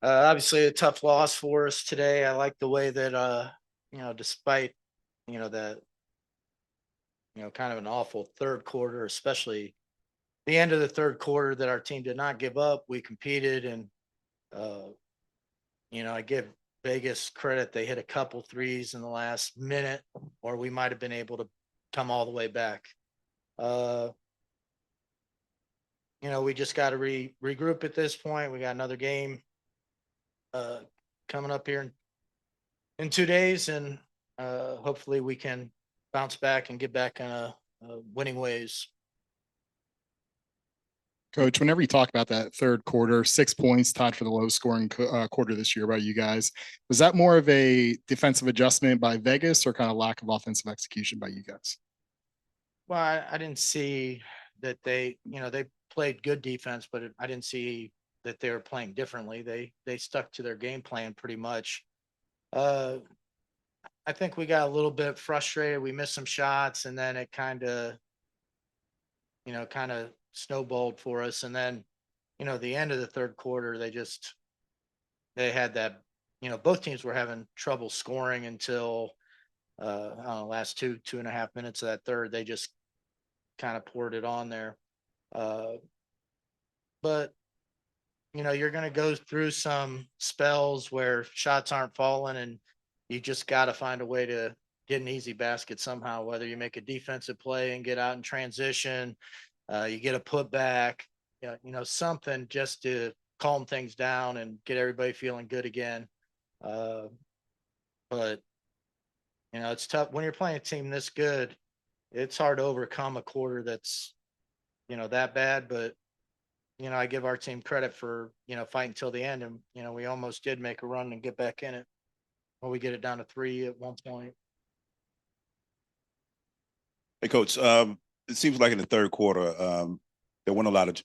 Obviously a tough loss for us today. I like the way that, despite, that, kind of an awful third quarter, especially the end of the third quarter, that our team did not give up. We competed, and, uh, I give Vegas credit. They hit a couple threes in the last minute, or we might have been able to come all the way back. Uh, we just got to regroup at this point. We got another game uh, coming up here in 2 days, and hopefully we can bounce back and get back in winning ways. Coach, whenever you talk about that third quarter, 6 points tied for the lowest scoring quarter this year by you guys, was that more of a defensive adjustment by Vegas or kind of lack of offensive execution by you guys? Well, I didn't see that they played good defense, but I didn't see that they were playing differently. They stuck to their game plan pretty much. Uh, I think we got a little bit frustrated. We missed some shots, and then it kind of snowballed for us. And then, the end of the third quarter, they had that. Both teams were having trouble scoring until I don't know, last 2.5 minutes of that third. They just kind of poured it on there. Uh, but you're going to go through some spells where shots aren't falling, and you just got to find a way to get an easy basket somehow. Whether you make a defensive play and get out in transition, you get a putback, something just to calm things down and get everybody feeling good again. Uh, but it's tough when you're playing a team this good. It's hard to overcome a quarter that's that bad, but I give our team credit for, fighting till the end. And, we almost did make a run and get back in it. Well, we get it down to 3 at one point. Hey, Coach. It seems like in the third quarter, there weren't a lot of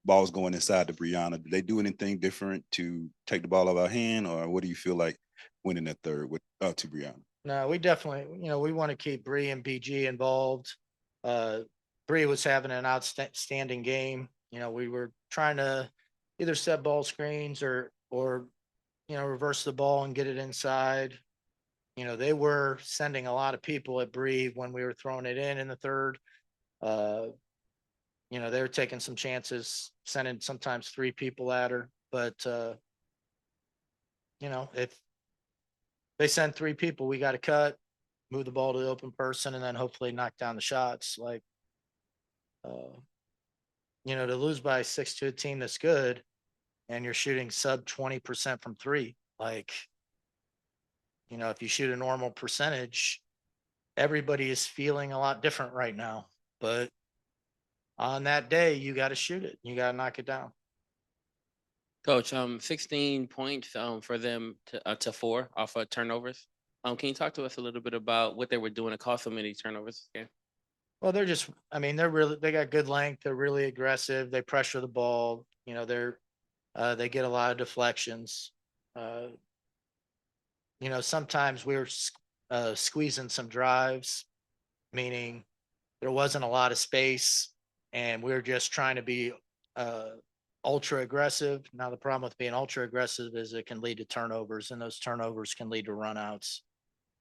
balls going inside to Brianna. Did they do anything different to take the ball out of our hand, or what do you feel like winning that third with to Brianna? No, we definitely, we want to keep Bree and BG involved. Uh, Bree was having an outstanding game. We were trying to either set ball screens or reverse the ball and get it inside. They were sending a lot of people at Bree when we were throwing it in the third. Uh, they were taking some chances, sending sometimes 3 people at her. But if they send 3 people, we got to cut, move the ball to the open person, and then hopefully knock down the shots. Like, uh, to lose by 6 to a team that's good, and you're shooting sub 20% from three. Like, if you shoot a normal percentage, everybody is feeling a lot different right now. But on that day, you got to shoot it. You got to knock it down. Coach, 16 points for them to 4 off of turnovers. Can you talk to us a little bit about what they were doing to cause so many turnovers this game? Well, they got good length. They're really aggressive. They pressure the ball. They get a lot of deflections. Uh, Sometimes we were squeezing some drives, meaning there wasn't a lot of space, and we were just trying to be uh, ultra aggressive. Now, the problem with being ultra aggressive is it can lead to turnovers, and those turnovers can lead to runouts.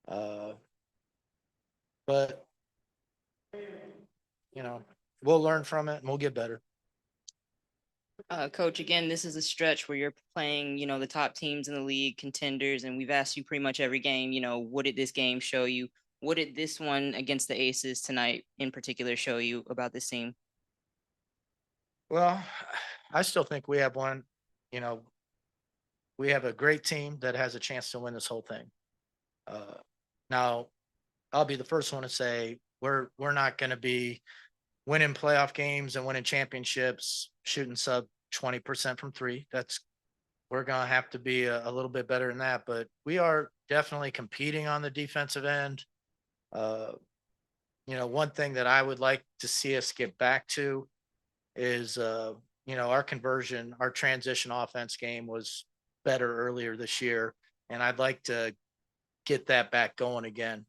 Uh, but you know, we'll learn from it and we'll get better. Coach, again, this is a stretch where you're playing, the top teams in the league, contenders, and we've asked you pretty much every game, what did this game show you? What did this one against the Aces tonight in particular show you about this team? Well, I still think we have one. You know, we have a great team that has a chance to win this whole thing. Uh, Now, I'll be the first one to say we're not going to be winning playoff games and winning championships shooting sub 20% from three. We're going to have to be a little bit better than that, but we are definitely competing on the defensive end. Uh, One thing that I would like to see us get back to is, our conversion, our transition offense game was better earlier this year. And I'd like to get that back going again.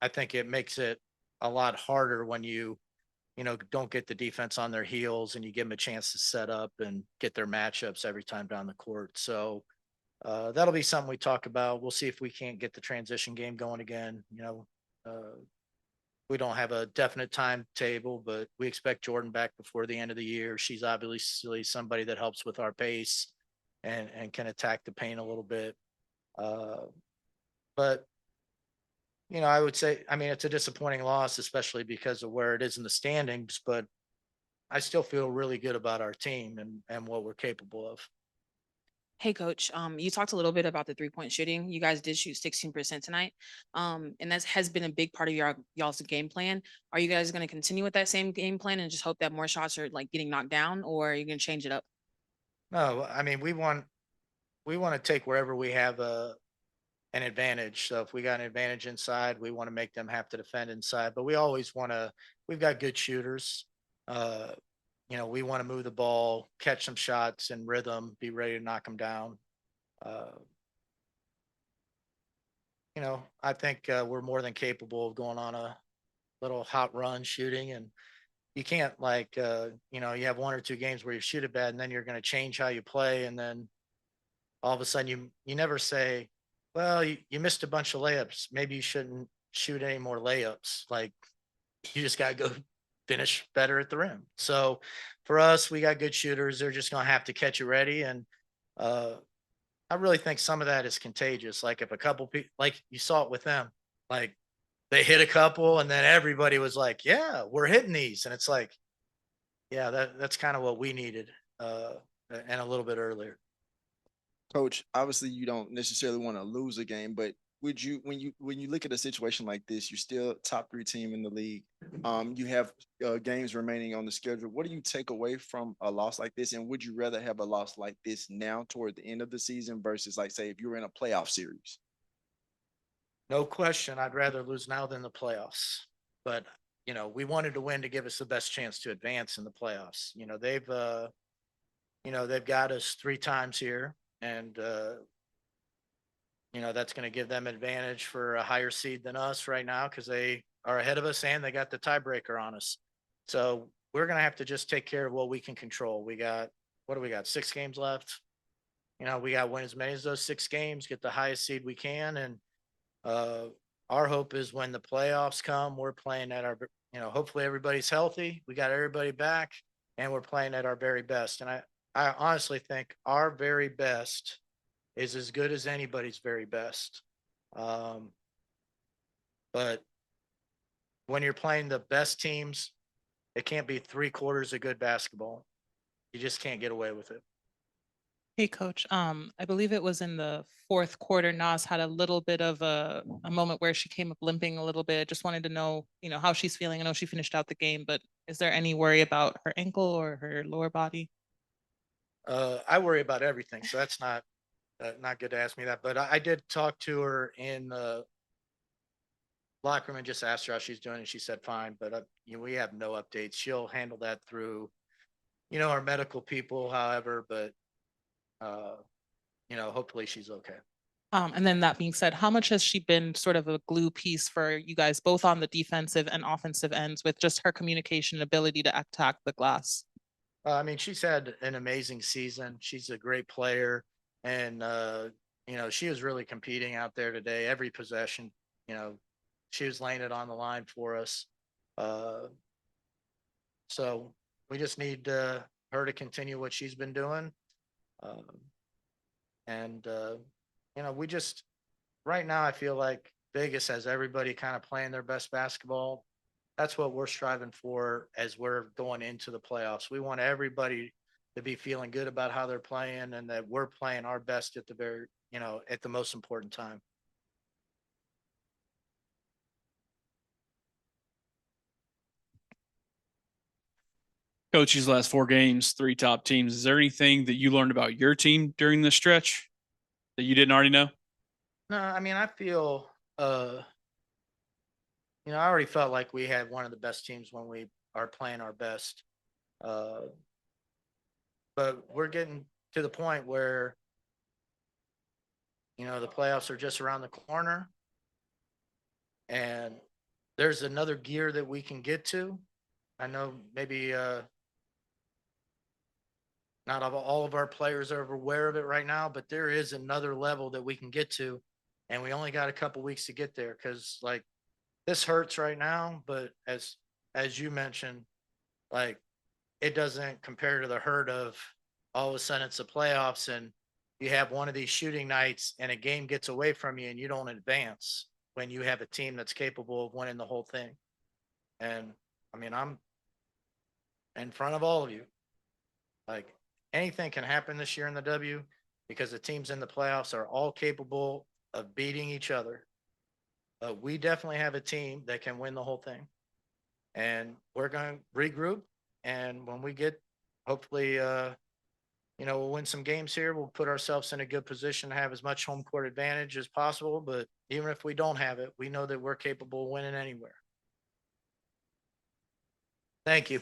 I think it makes it a lot harder when don't get the defense on their heels and you give them a chance to set up and get their matchups every time down the court. So that'll be something we talk about. We'll see if we can't get the transition game going again. We don't have a definite timetable, but we expect Jordan back before the end of the year. She's obviously somebody that helps with our pace and can attack the paint a little bit. But I would say, I mean, it's a disappointing loss, especially because of where it is in the standings, but I still feel really good about our team and what we're capable of. Hey, coach. You talked a little bit about the 3-point shooting. You guys did shoot 16% tonight. And that has been a big part of y'all's game plan. Are you guys going to continue with that same game plan and just hope that more shots are like getting knocked down, or are you going to change it up? No, I mean, we want to take wherever we have an advantage. So if we got an advantage inside, we want to make them have to defend inside, but we always we've got good shooters. Uh, we want to move the ball, catch some shots in rhythm, be ready to knock them down. Uh, I think we're more than capable of going on a little hot run shooting, and you can't you have 1 or 2 games where you shoot it bad and then you're going to change how you play. And then all of a sudden you never say, well, you missed a bunch of layups. Maybe you shouldn't shoot any more layups. Like, you just got to go finish better at the rim. So for us, we got good shooters. They're just going to have to catch it ready. And I really think some of that is contagious. Like, if a couple people, like you saw it with them, like they hit a couple and then everybody was like, yeah, we're hitting these. And it's like, yeah, that's kind of what we needed and a little bit earlier. Coach, obviously you don't necessarily want to lose a game, but would you, when you look at a situation like this, you're still top 3 team in the league. You have games remaining on the schedule. What do you take away from a loss like this? And would you rather have a loss like this now toward the end of the season versus, like, say, if you were in a playoff series? No question. I'd rather lose now than the playoffs. But, we wanted to win to give us the best chance to advance in the playoffs. They've got us 3 times here, and that's going to give them advantage for a higher seed than us right now, because they are ahead of us and they got the tiebreaker on us. So we're going to have to just take care of what we can control. What do we got? 6 games left. We got to win as many as those 6 games, get the highest seed we can. And our hope is when the playoffs come, we're playing at our, hopefully everybody's healthy. We got everybody back and we're playing at our very best. And I honestly think our very best is as good as anybody's very best. But when you're playing the best teams, it can't be 3 quarters of good basketball. You just can't get away with it. Hey, coach. I believe it was in the 4th quarter. Nas had a little bit of a moment where she came up limping a little bit. Just wanted to know, how she's feeling. I know she finished out the game, but is there any worry about her ankle or her lower body? I worry about everything, so that's not good to ask me that. But I did talk to her in the locker room and just asked her how she's doing, and she said fine. But we have no updates. She'll handle that through, our medical people. However, but hopefully she's okay. And then that being said, how much has she been sort of a glue piece for you guys, both on the defensive and offensive ends, with just her communication ability to attack the glass? I mean, she's had an amazing season. She's a great player, and she was really competing out there today. Every possession, she was laying it on the line for us. So we just need her to continue what she's been doing. We just, right now, I feel like Vegas has everybody kind of playing their best basketball. That's what we're striving for as we're going into the playoffs. We want everybody to be feeling good about how they're playing and that we're playing our best at at the most important time. Coach, these last 4 games, 3 top teams. Is there anything that you learned about your team during this stretch that you didn't already know? No, I mean, I feel, I already felt like we had one of the best teams when we are playing our best. But we're getting to the point where, the playoffs are just around the corner and there's another gear that we can get to. I know maybe, not all of our players are aware of it right now, but there is another level that we can get to. And we only got a couple weeks to get there because like this hurts right now, but as you mentioned, like it doesn't compare to the hurt of all of a sudden it's the playoffs and you have one of these shooting nights and a game gets away from you and you don't advance when you have a team that's capable of winning the whole thing. And I mean, I'm in front of all of you. Like anything can happen this year in the W because the teams in the playoffs are all capable of beating each other. But we definitely have a team that can win the whole thing. And we're going to regroup. And when we get, hopefully, we'll win some games here. We'll put ourselves in a good position to have as much home court advantage as possible. But even if we don't have it, we know that we're capable of winning anywhere. Thank you.